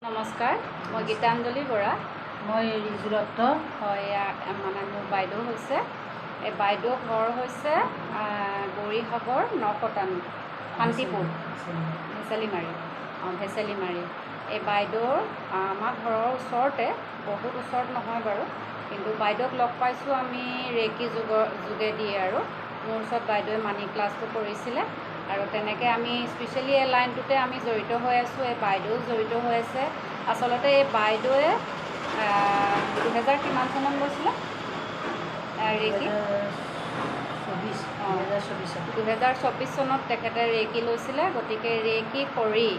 নমস্কাৰ, মই গীতাঞ্জলি বৰা। মই ৰিজু দত্ত। হয়, মানে মোৰ বাইদেউ হৈছে, এই বাইদেউ ঘৰ হৈছে গৌৰীসাগৰ নকটানি শান্তিপুৰ ভেচেলিমাৰী। এই বাইদেউৰ আমাৰ ঘৰৰ ওচৰতে, বহুত ওচৰত নহয় বাৰু, কিন্তু বাইদেউক লগ পাইছোঁ আমি ৰেকি যোগেদি। আৰু মোৰ ওচৰত বাইদেৱে মানি ক্লাছটো কৰিছিলে, আৰু তেনেকৈ আমি স্পেচিয়েলি এই লাইনটোতে আমি জড়িত হৈ আছোঁ। এই বাইদেউ জড়িত হৈ আছে। আচলতে এই বাইদেৱে 2000 কিমান চনত গৈছিলে ৰেকি? 2024 চনত তেখেতে ৰেকি লৈছিলে। গতিকে ৰেকি কৰি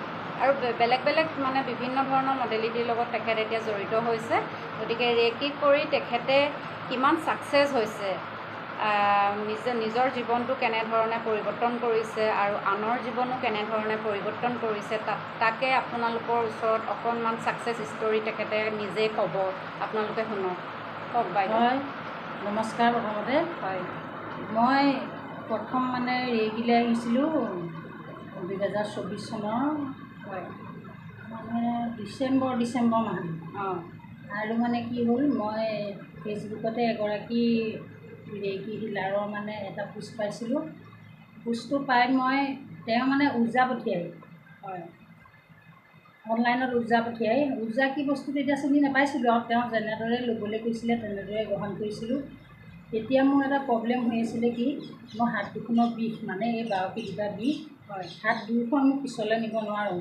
আৰু বেলেগ বেলেগ মানে বিভিন্ন ধৰণৰ মডেলিটিৰ লগত তেখেত এতিয়া জড়িত হৈছে। গতিকে ৰেকি কৰি তেখেতে কিমান ছাকচেছ হৈছে, নিজৰ জীৱনটো কেনেধৰণে পৰিৱৰ্তন কৰিছে আৰু আনৰ জীৱনো কেনেধৰণে পৰিৱৰ্তন কৰিছে, তাকে আপোনালোকৰ ওচৰত অকণমান ছাকচেছ ষ্টৰি তেখেতে নিজে ক'ব। আপোনালোকে শুনক। কওক বাইদেউ। হয়, নমস্কাৰ। প্ৰথমতে হয়, মই প্ৰথম মানে ৰেকিলৈ আহিছিলোঁ 2024 চনৰ হয়, মানে ডিচেম্বৰ মাহত। আৰু মানে কি হ'ল, মই ফেচবুকতে এগৰাকী ৰেকি হিলাৰৰ মানে এটা পোষ্ট পাইছিলোঁ। পোষ্টটো পাই তেওঁ মানে উৰ্জা পঠিয়াই, হয়, অনলাইনত উৰ্জা পঠিয়াই। উৰ্জা কি বস্তু তেতিয়া চিনি নাপাইছিলোঁ, আৰু তেওঁ যেনেদৰে ল'বলৈ কৈছিলে তেনেদৰে গ্ৰহণ কৰিছিলোঁ। তেতিয়া মোৰ এটা প্ৰব্লেম হৈ আছিলে কি, মোৰ হাত দুখনৰ বিষ, মানে এই বাৰপিটিকা বিষ। হয়, হাত দুখন মোক পিছলৈ নিব নোৱাৰোঁ।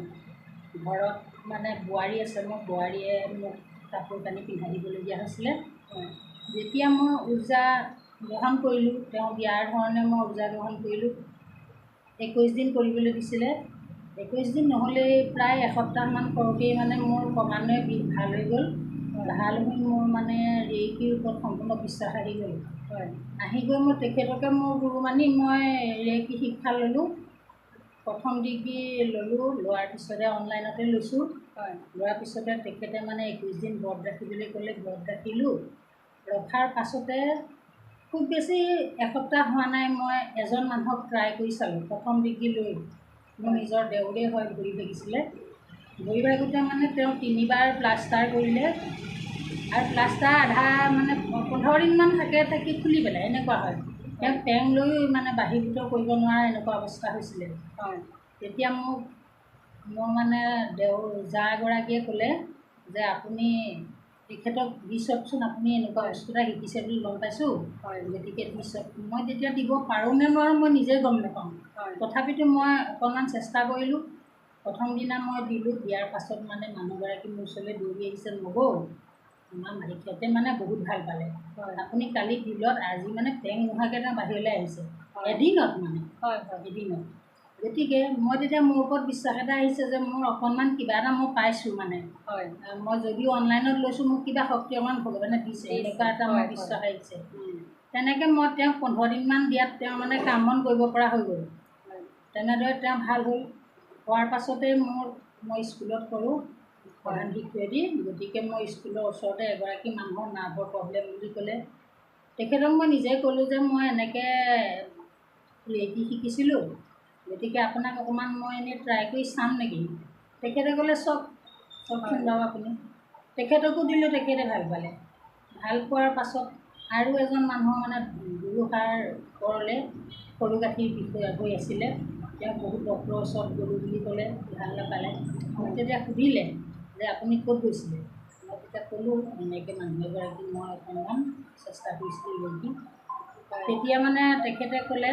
ঘৰত মানে বোৱাৰী আছে, মোৰ বোৱাৰীয়ে মোক কাপোৰ কানি পিন্ধাই দিবলগীয়া হৈছিলে। হয়, যেতিয়া মই উৰ্জা গ্ৰহণ কৰিলোঁ, তেওঁ দিয়াৰ ধৰণে মই উৰ্জা গ্ৰহণ কৰিলোঁ। 21 দিন কৰিবলৈ দিছিলে। 21 দিন নহ'লেই প্ৰায় এসপ্তাহমান কৰোঁতেই মানে মোৰ ক্ৰমান্বয়ে বিষ ভাল হৈ গ'ল। ভাল হৈ মোৰ মানে ৰেকিৰ ওপৰত সম্পূৰ্ণ বিশ্বাস আহি গ'ল। হয়, আহি গৈ মই তেখেতকে মোৰ গুৰু মানি মই ৰেকি শিক্ষা ল'লোঁ। প্ৰথম ডিগ্ৰী ল'লোঁ, লোৱাৰ পিছতে অনলাইনতে লৈছোঁ। হয়, লোৱাৰ পিছতে তেখেতে মানে 21 দিন ব্ৰত ৰাখিবলৈ ক'লে। ব্ৰত ৰাখিলোঁ। ৰখাৰ পাছতে খুব বেছি এসপ্তাহ হোৱা নাই, মই এজন মানুহক ট্ৰাই কৰি চালোঁ। প্ৰথম ডিগ্ৰী লৈ মোৰ নিজৰ দেউৰে হয়, ভৰি ভাগিছিলে। ভৰি ভাগোতে মানে তেওঁ 3বাৰ প্লাষ্টাৰ কৰিলে, আৰু প্লাষ্টাৰ আধা মানে 15 দিনমান থাকি খুলি পেলাই, এনেকুৱা হয়। তেওঁ টেং লৈ মানে বাহিৰ ভিতৰ কৰিব নোৱাৰা এনেকুৱা অৱস্থা হৈছিলে। হয়, তেতিয়া মোৰ মানে জা এগৰাকীয়ে ক'লে যে আপুনি তেখেতক দি চাওকচোন, আপুনি এনেকুৱা বস্তু এটা শিকিছে বুলি গম পাইছোঁ, গতিকে দি চাওক। মই তেতিয়া দিব পাৰোঁ নে নোৱাৰোঁ মই নিজে গম নাপাওঁ। তথাপিতো মই অকণমান চেষ্টা কৰিলোঁ। প্ৰথম দিনা মই দিলোঁ। দিয়াৰ পাছত মানে মানুহগৰাকী মোৰ ওচৰলৈ দৌৰি আহিছে, নবৌ আমাৰ মালিকহঁতে মানে বহুত ভাল পালে। আপুনি কালি দিলত, আজি মানে টেং নোহোৱাকৈ তেওঁ বাহিৰলৈ আহিছে এদিনত, মানে এদিনত। গতিকে মই তেতিয়া মোৰ ওপৰত বিশ্বাস এটা আহিছে যে মোৰ অকণমান কিবা এটা মই পাইছোঁ। মানে মই যদিও অনলাইনত লৈছোঁ, মোক কিবা শক্তি অকণমান ভগৱানে দিছে, এনেকুৱা এটা মোৰ বিশ্বাস আহিছে। তেনেকৈ মই তেওঁক 15 দিনমান দিয়াত তেওঁ মানে কাম বন কৰিব পৰা হৈ গ'ল। তেনেদৰে তেওঁ ভাল হ'ল। হোৱাৰ পাছতেই মই স্কুলত কৰোঁ প্ৰধান শিক্ষয়িত্ৰী। গতিকে মই স্কুলৰ ওচৰতে এগৰাকী মানুহৰ নাৰ্ভৰ প্ৰব্লেম বুলি ক'লে। তেখেতক মই নিজে ক'লোঁ যে মই এনেকৈ ৰেকি শিকিছিলোঁ, গতিকে আপোনাক অকণমান মই এনেই ট্ৰাই কৰি চাম নেকি? তেখেতে ক'লে চাওকচোন বাৰু আপুনি। তেখেতকো দিলোঁ, তেখেতে ভাল পালে। ভাল পোৱাৰ পাছত আৰু এজন মানুহৰ মানে দুয়োষাৰ ওপৰলৈ সৰু গাঁঠিৰ বিষয় হৈ আছিলে। তেওঁ বহুত ডক্টৰৰ ওচৰত গ'লোঁ বুলি ক'লে, ভাল নাপালে। মোক তেতিয়া সুধিলে যে আপুনি ক'ত গৈছিলে? মই তেতিয়া ক'লোঁ এনেকৈ মানুহ এগৰাকী মই অকণমান চেষ্টা কৰিছিলোঁ ৰেকি। তেতিয়া মানে তেখেতে ক'লে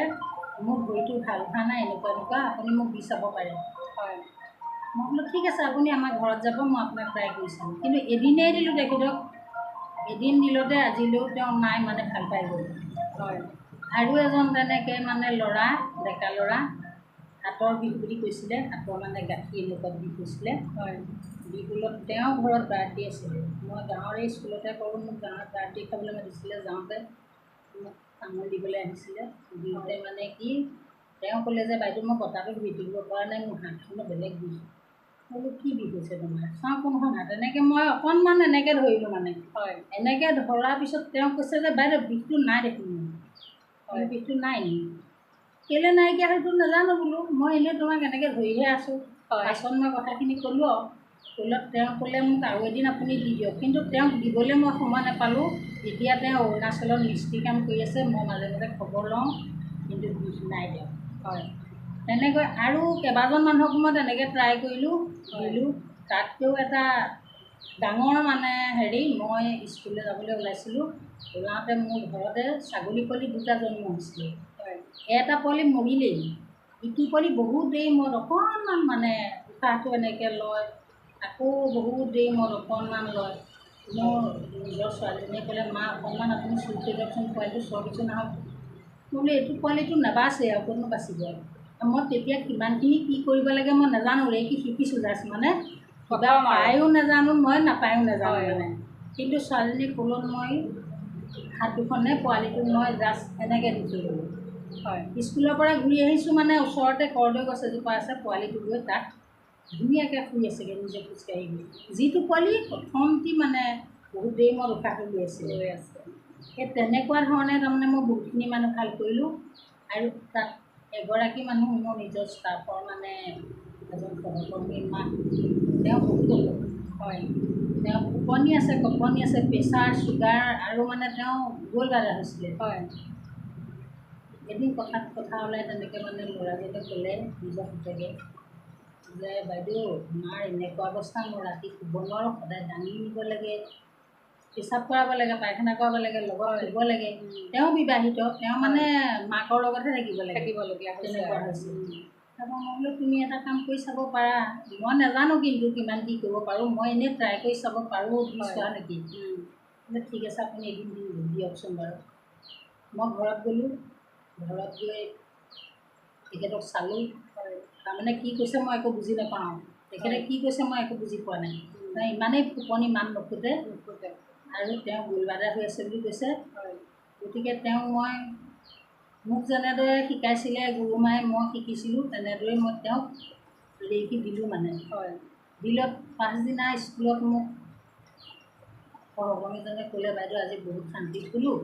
মোৰ ভৰিটো ভাল হোৱা নাই, এনেকুৱা আপুনি মোক দি চাব পাৰে। মই বোলো ঠিক আছে, আপুনি আমাৰ ঘৰত যাব, মই আপোনাক ট্ৰাই কৰি চাম। কিন্তু এদিনেই দিলোঁ তেখেতক। এদিন দিলতে আজিলৈও তেওঁ নাই, মানে ভাল পাই গ'ল। আৰু এজন তেনেকৈ মানে ল'ৰা, ডেকা ল'ৰা, হাতৰ বিষ বুলি কৈছিলে। হাতৰ মানে গাঁঠি এনেকুৱা বিষ হৈছিলে। বিহুলত তেওঁ ঘৰত বাৰ্থডে আছিলে। মই গাঁৱৰে স্কুলতে কৰোঁ। মোক গাঁৱত বাৰ্থডে খাবলৈ মাতিছিলে। যাওঁতে মোক তামোল দিবলৈ আহিছিলে। দিওঁতে মানে কি, তেওঁ ক'লে যে বাইদেউ মই বতাহটো ধৰি থাকিব পৰা নাই, মোৰ হাতখনো বেলেগ বিষ। বোলো কি বিষ হৈছে তোমাৰ? চাওঁ কোনখন হাত। এনেকৈ মই অকণমান এনেকৈ ধৰিলোঁ। মানে এনেকৈ ধৰাৰ পিছত তেওঁ কৈছে যে বাইদেউ বিষটো নাই দেখোন। বিষটো নাই নেকি? কেলৈ নাইকিয়া হয়তো নাজানো বোলো। মই এনেই তোমাক এনেকৈ ধৰিহে আছোঁ। পাছত মই কথাখিনি ক'লোঁ আৰু স্কুলত তেওঁ ক'লে মোক আৰু এদিন আপুনি দি দিয়ক, কিন্তু তেওঁক দিবলৈ মই সময় নাপালোঁ। এতিয়া তেওঁ অৰুণাচলত মিস্ত্ৰী কাম কৰি আছে, মই মাজে মাজে খবৰ লওঁ, কিন্তু নাই দিয়ক। হয় তেনেকৈ আৰু কেইবাজন মানুহক মই তেনেকৈ ট্ৰাই কৰিলোঁ, হয়। দিলোঁ। তাতকৈও এটা ডাঙৰ মানে হেৰি, মই স্কুললৈ যাবলৈ ওলাইছিলোঁ, ওলাওঁতে মোৰ ঘৰতে ছাগলী পোৱালি দুটা জন্ম হৈছিলে। হয় এটা পোৱালি মৰিলেই, ইটো পোৱালি বহুত দেৰি মূৰত অকণমান মানে উশাহটো এনেকৈ লয়, আকৌ বহুত দেৰি মূৰত অকণমান লয়। মোৰ নিজৰ ছোৱালীজনীয়ে ক'লে, মা অকণমান আপুনি চুই থৈ দিয়কচোন, পোৱালিটো চোৱাবিচোন আহক। মই বোলো এইটো পোৱালিটো নাবাচে আৰু ক'তনো বাচিব। মই তেতিয়া কিমানখিনি কি কৰিব লাগে মই নাজানো, কি শিকিছোঁ জাষ্ট মানে কিবা পায়ো নাজানো, মই নাপায়ো নাজানো মানে। কিন্তু ছোৱালীজনীক ক'লত মই হাত দুখনে পোৱালিটোক মই জাষ্ট এনেকৈ দি থৈ গ'লোঁ। হয় স্কুলৰ পৰা ঘূৰি আহিছোঁ মানে ওচৰতে কৰ্দৈ গছ এজোপা আছে, পোৱালিটো গৈ তাত ধুনীয়াকৈ শুই আছেগৈ নিজে খোজকাঢ়ি গৈ। যিটো পোৱালি প্ৰথমটি মানে বহুত দেৰি মই উশাহটো লৈ আছিলোঁ। লৈ আছে। সেই তেনেকুৱা ধৰণে তাৰমানে মই বহুতখিনি মানুহ ভাল কৰিলোঁ। আৰু তাত এগৰাকী মানুহ মোৰ নিজৰ ষ্টাফৰ মানে এজন সহকৰ্মী মাক, তেওঁ বহুত হয় তেওঁ কঁপনি আছে, প্ৰেছাৰ চুগাৰ আৰু মানে তেওঁ গ'ল্ড ব্লাডাৰ হৈছিলে। হয় এদিন কথা ওলাই তেনেকৈ মানে ল'ৰাজনে ক'লে নিজৰ পুতেকে যে বাইদেউ মাৰ এনেকুৱা অৱস্থা, মই ৰাতি শুব নোৱাৰোঁ, সদায় দাঙি নিব লাগে, পেচাব কৰাব লাগে, পায়খানা কৰাব লাগে, লগত শুব লাগে। তেওঁ বিবাহিত, তেওঁ মানে মাকৰ লগতহে থাকিবলগীয়া হৈছে। তেনেকুৱা হৈছে। তাৰপৰা মই বোলো তুমি এটা কাম কৰি চাব পাৰা, মই নাজানো কিন্তু কিমান কি কৰিব পাৰোঁ, মই এনেই ট্ৰাই কৰি চাব পাৰোঁ, দি চোৱা নেকি? বোলে ঠিক আছে আপুনি এদিন দিয়কচোন বাৰু। মই ঘৰত গ'লোঁ, ঘৰত গৈ তেখেতক চালোঁ। তাৰমানে কি কৈছে মই একো বুজি নাপাওঁ, তেখেতে কি কৈছে মই একো বুজি পোৱা নাই। ইমানেই টোপনি মান নুফুটে আৰু তেওঁ গ'ল্ড ব্লাডাৰ হৈ আছে বুলি কৈছে। গতিকে মোক যেনেদৰে শিকাইছিলে গুৰুমাই, মই শিকিছিলোঁ তেনেদৰে মই তেওঁক ৰেকি দিলোঁ মানে। দিলত পাছদিনা স্কুলত মোক সহকৰ্মীজনে ক'লে, বাইদেউ আজি বহুত শান্তি শুলোঁ,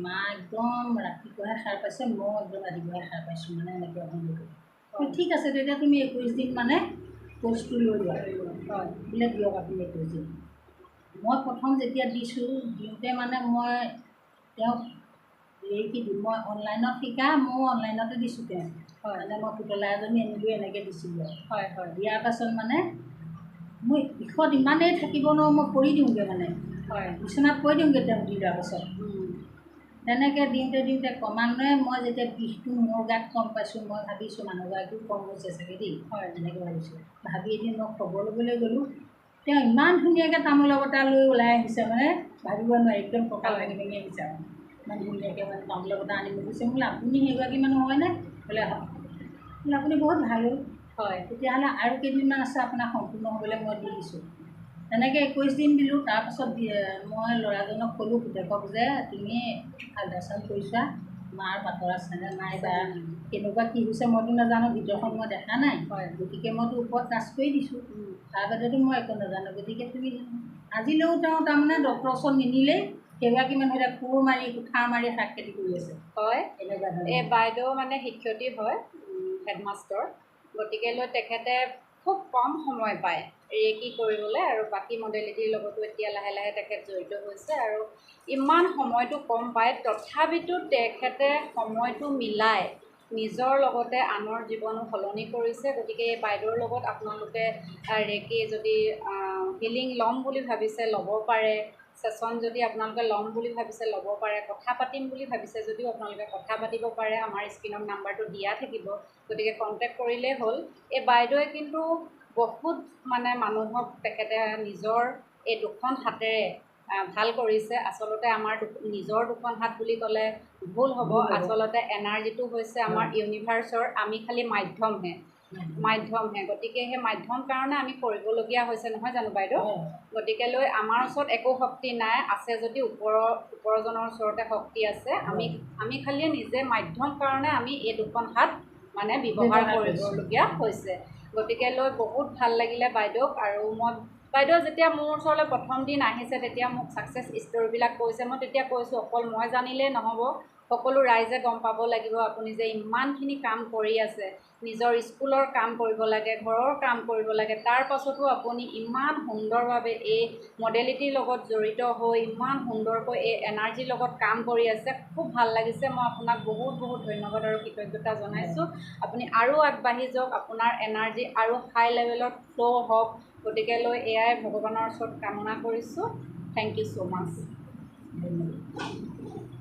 মা একদম ৰাতিপুৱাহে সাৰ পাইছে, ময়ো একদম ৰাতিপুৱাহে সাৰ পাইছোঁ মানে এনেকৈ আপোনালোকে। ঠিক আছে তেতিয়া তুমি 21 দিন মানে কোৰ্চটো লৈ লোৱা। বোলে দিয়ক আপুনি 21 দিন। মই প্ৰথম যেতিয়া দিছোঁ, দিওঁতে মানে মই তেওঁক মই অনলাইনত শিকা, ময়ো অনলাইনতে দিছোঁ তেওঁক। মানে মই পুতলা এজনী আনিলোঁ, এনেকৈ দিছিলোঁ। দিয়াৰ পাছত মানে মই বিষত ইমানেই থাকিব নোৱাৰোঁ, মই পৰি দিওঁগৈ মানে, বিচনাত পৰি দিওঁগৈ তেওঁক দি লোৱাৰ পাছত। তেনেকৈ দিওঁতে ক্ৰমান্বয়ে মই যেতিয়া বিষটো মোৰ গাত কম পাইছোঁ, মই ভাবিছোঁ মানুহগৰাকীও কম হৈছে চাগে দেই, এনেকৈ ভাবিছোঁ। ভাবি এদিন মই খবৰ ল'বলৈ গ'লোঁ, তেওঁ ইমান ধুনীয়াকৈ তামোলৰ বটা লৈ ওলাই আহিছে মানে ভাবিব নোৱাৰি, একদম কঁকাল ভাঙি ভাঙি আহিছে আৰু ইমান ধুনীয়াকৈ মানে তামোলৰ বটা আনিব গৈছে। বোলে আপুনি সেইগৰাকী মানুহ হয়নে? বোলে হয়। বোলে আপুনি বহুত ভাল হ'ল, তেতিয়াহ'লে আৰু কেইদিনমান আছে আপোনাক সম্পূৰ্ণ হ'বলৈ মই দি দিছোঁ। তেনেকৈ 21 দিন দিলোঁ। তাৰপাছত মই ল'ৰাজনক ক'লোঁ পুতেকক যে তুমি আল্ট্ৰাচাউণ্ড কৰি চোৱা, মাৰ পাথৰ আছেনে নাই বা কেনেকুৱা কি হৈছে মইতো নাজানো, ভিতৰখন মই দেখা নাই, গতিকে মইতো ওপৰত টাচ কৰি দিছোঁ, তাৰ বাদেতো মই একো নাজানো। গতিকে তুমি আজিলৈও তেওঁ তাৰমানে ডক্টৰৰ ওচৰত নিনিলেই, সেইগৰাকী মানুহ এতিয়া কোৰ মাৰি কুঠাৰ মাৰি শাক খেতি কৰি আছে। এই বাইদেউ মানে শিক্ষয়িত্ৰী হয়, হেডমাষ্টাৰ, গতিকে লৈ তেখেতে খুব কম সময় পায় ৰেকি কৰিবলৈ, আৰু বাকী মডেলিটিৰ লগতো এতিয়া লাহে লাহে তেখেত জড়িত হৈছে। আৰু ইমান সময়টো কম পায়, তথাপিতো তেখেতে সময়টো মিলাই নিজৰ লগতে আনৰ জীৱনো সলনি কৰিছে। গতিকে এই বাইদেউৰ লগত আপোনালোকে ৰেকি যদি হিলিং ল'ম বুলি ভাবিছে ল'ব পাৰে, ছেশ্যন যদি আপোনালোকে ল'ম বুলি ভাবিছে ল'ব পাৰে, কথা পাতিম বুলি ভাবিছে যদিও আপোনালোকে কথা পাতিব পাৰে, আমাৰ স্ক্ৰীনত নাম্বাৰটো দিয়া থাকিব, গতিকে কণ্টেক্ট কৰিলেই হ'ল। এই বাইদেৱে কিন্তু বহুত মানে মানুহক তেখেতে নিজৰ এই দুখন হাতেৰে ভাল কৰিছে। আচলতে আমাৰ নিজৰ দুখন হাত বুলি ক'লে ভুল হ'ব, আচলতে এনাৰ্জিটো হৈছে আমাৰ ইউনিভাৰ্চৰ, আমি খালি মাধ্যমহে। গতিকে সেই মাধ্যম কাৰণে আমি কৰিবলগীয়া হৈছে, নহয় জানো বাইদেউ? গতিকে লৈ আমাৰ ওচৰত একো শক্তি নাই, আছে যদি ওপৰজনৰ ওচৰতে শক্তি আছে। আমি খালি নিজে মাধ্যম কাৰণে আমি এই দুখন হাত মানে ব্যৱহাৰ কৰিবলগীয়া হৈছে। গতিকে লৈ বহুত ভাল লাগিলে বাইদেউক। আৰু বাইদেউ যেতিয়া মোৰ ওচৰলৈ প্ৰথম দিন আহিছে, তেতিয়া মোক ছাকচেছ ষ্টৰিবিলাক কৈছে। মই তেতিয়া কৈছোঁ অকল মই জানিলেই নহ'ব, সকলো ৰাইজে গম পাব লাগিব আপুনি যে ইমানখিনি কাম কৰি আছে, নিজৰ স্কুলৰ কাম কৰিব লাগে, ঘৰৰ কাম কৰিব লাগে, তাৰ পাছতো আপুনি ইমান সুন্দৰভাৱে এই মডেলিটিৰ লগত জড়িত হৈ ইমান সুন্দৰকৈ এই এনাৰ্জিৰ লগত কাম কৰি আছে। খুব ভাল লাগিছে। মই আপোনাক বহুত বহুত ধন্যবাদ আৰু কৃতজ্ঞতা জনাইছোঁ। আপুনি আৰু আগবাঢ়ি যাওক, আপোনাৰ এনাৰ্জি আৰু হাই লেভেলত ফ্ল' হওক। গতিকে এয়াই ভগৱানৰ ওচৰত কামনা কৰিছোঁ। থেংক ইউ ছ' মাছ। ধন্যবাদ।